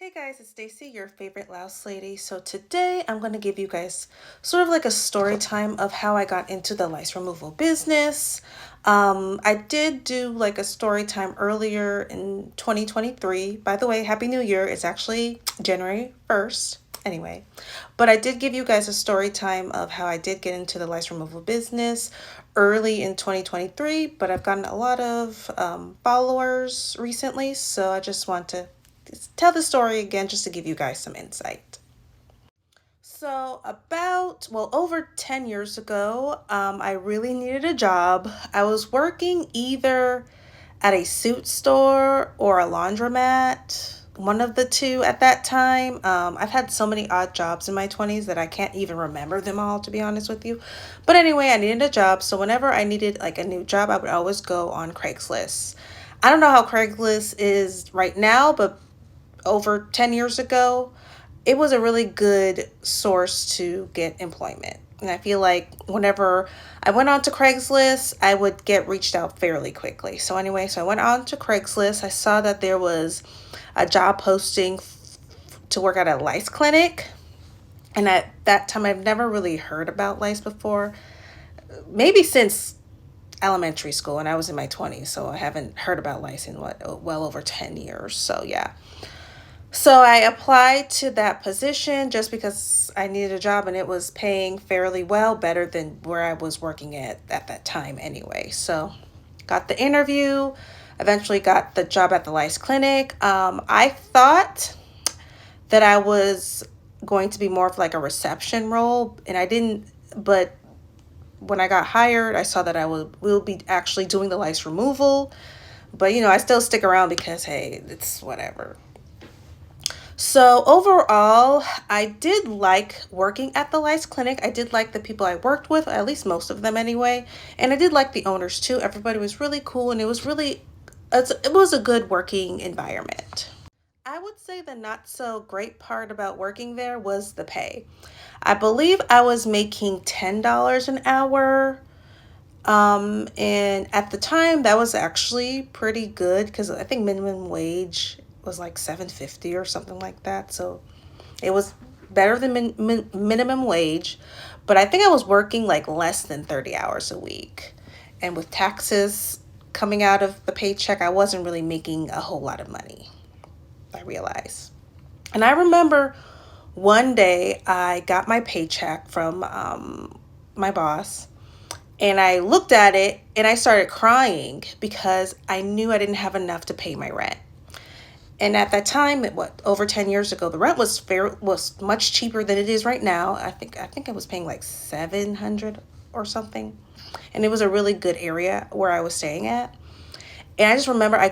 Hey guys, it's Stacy, your favorite louse lady. So today I'm going to give you guys sort of like a story time of how I got into the lice removal business. I did do like a story time earlier in 2023. By the way, Happy New Year. It's actually January 1st. Anyway, but I did give you guys a story time of how I did get into the lice removal business early in 2023, but I've gotten a lot of followers recently, so I just want to tell the story again just to give you guys some insight. So, over 10 years ago, I really needed a job. I was working either at a suit store or a laundromat, one of the two at that time. I've had so many odd jobs in my 20s that I can't even remember them all, to be honest with you. But anyway, I needed a job. So, whenever I needed like a new job, I would always go on Craigslist. I don't know how Craigslist is right now, but over 10 years ago, it was a really good source to get employment. And I feel like whenever I went on to Craigslist, I would get reached out fairly quickly. So anyway, so I went on to Craigslist. I saw that there was a job posting to work at a lice clinic. And at that time, I've never really heard about lice before. Maybe since elementary school, and I was in my 20s. So I haven't heard about lice in well over 10 years. So yeah. So I applied to that position just because I needed a job and it was paying fairly well, better than where I was working at that time anyway. So got the interview, eventually got the job at the lice clinic. I thought that I was going to be more of like a reception role, and I didn't, but when I got hired, I saw that will be actually doing the lice removal. But I still stick around because hey, it's whatever. So overall, I did like working at the lice clinic. I did like the people I worked with, at least most of them anyway. And I did like the owners too. Everybody was really cool, and it was a good working environment. I would say the not so great part about working there was the pay. I believe I was making $10 an hour. And at the time that was actually pretty good because I think minimum wage was like 7.50 or something like that. So it was better than minimum wage, but I think I was working like less than 30 hours a week. And with taxes coming out of the paycheck, I wasn't really making a whole lot of money, I realized. And I remember one day I got my paycheck from my boss, and I looked at it and I started crying because I knew I didn't have enough to pay my rent. And at that time, over 10 years ago, the rent was much cheaper than it is right now. I think I was paying like 700 or something. And it was a really good area where I was staying at. And I just remember I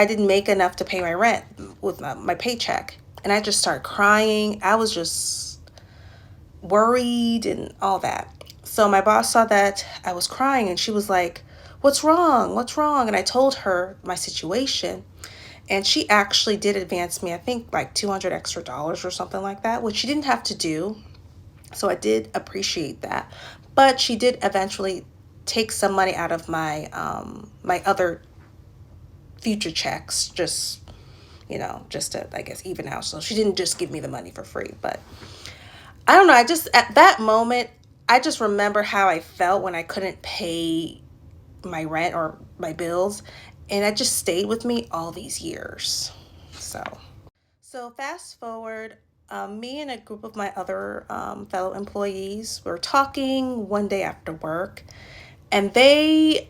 didn't make enough to pay my rent with my paycheck. And I just started crying. I was just worried and all that. So my boss saw that I was crying and she was like, "What's wrong? What's wrong?" And I told her my situation. And she actually did advance me, I think like 200 extra dollars or something like that, which she didn't have to do. So I did appreciate that. But she did eventually take some money out of my other future checks, just to, I guess, even out. So she didn't just give me the money for free. But I don't know. I just, at that moment, I just remember how I felt when I couldn't pay my rent or my bills. And that just stayed with me all these years. So fast forward, me and a group of my other fellow employees were talking one day after work, and they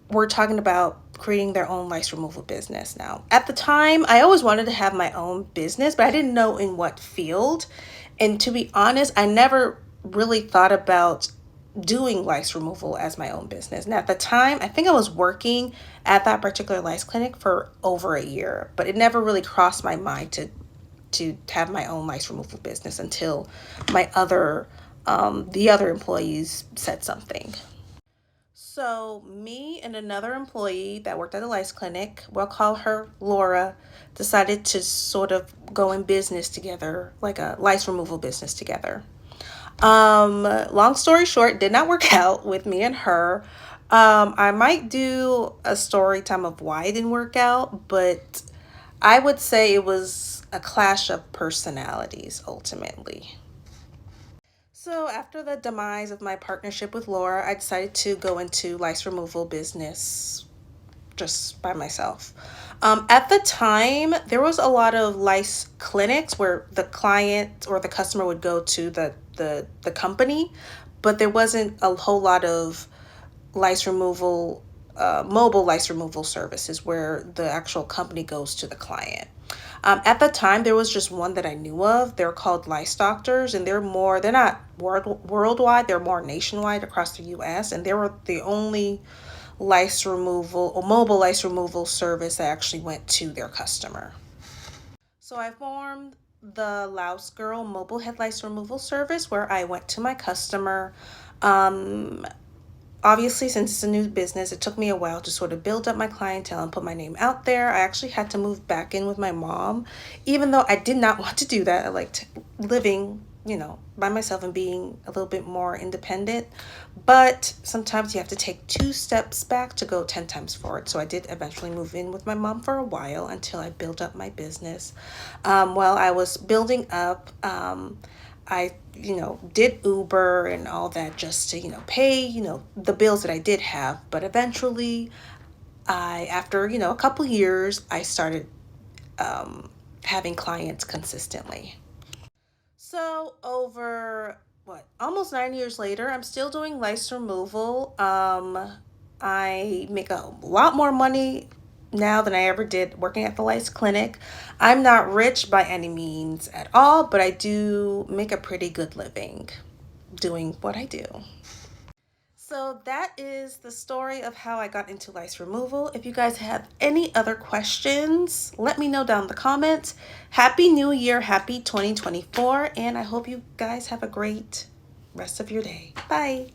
were talking about creating their own lice removal business. Now, at the time, I always wanted to have my own business, but I didn't know in what field. And to be honest, I never really thought about doing lice removal as my own business. And at the time, I think I was working at that particular lice clinic for over a year, but it never really crossed my mind to have my own lice removal business until the other employees said something. So me and another employee that worked at the lice clinic, we'll call her Laura, decided to sort of go in business together, like a lice removal business together. Long story short, did not work out with me and her. I might do a story time of why it didn't work out, but I would say it was a clash of personalities ultimately. So after the demise of my partnership with Laura, I decided to go into lice removal business just by myself. At the time, there was a lot of lice clinics where the client or the customer would go to the company, but there wasn't a whole lot of lice removal, mobile lice removal services where the actual company goes to the client. At the time, there was just one that I knew of. They're called Lice Doctors, and they're not worldwide, they're more nationwide across the US, and they were the only lice removal or mobile lice removal service that actually went to their customer. So I formed the Louse Girl mobile head lice removal service where I went to my customer. Um, Obviously, since it's a new business, it took me a while to sort of build up my clientele and put my name out there. I actually had to move back in with my mom, even though I did not want to do that. I liked living, by myself and being a little bit more independent. But sometimes you have to take 2 steps back to go 10 times forward. So I did eventually move in with my mom for a while until I built up my business. While I was building up, I, did Uber and all that just to, pay, the bills that I did have. But eventually, after, a couple years, I started having clients consistently. So over almost 9 years later, I'm still doing lice removal. I make a lot more money now than I ever did working at the lice clinic. I'm not rich by any means at all, but I do make a pretty good living doing what I do. So that is the story of how I got into lice removal. If you guys have any other questions, let me know down in the comments. Happy New Year, happy 2024, and I hope you guys have a great rest of your day. Bye.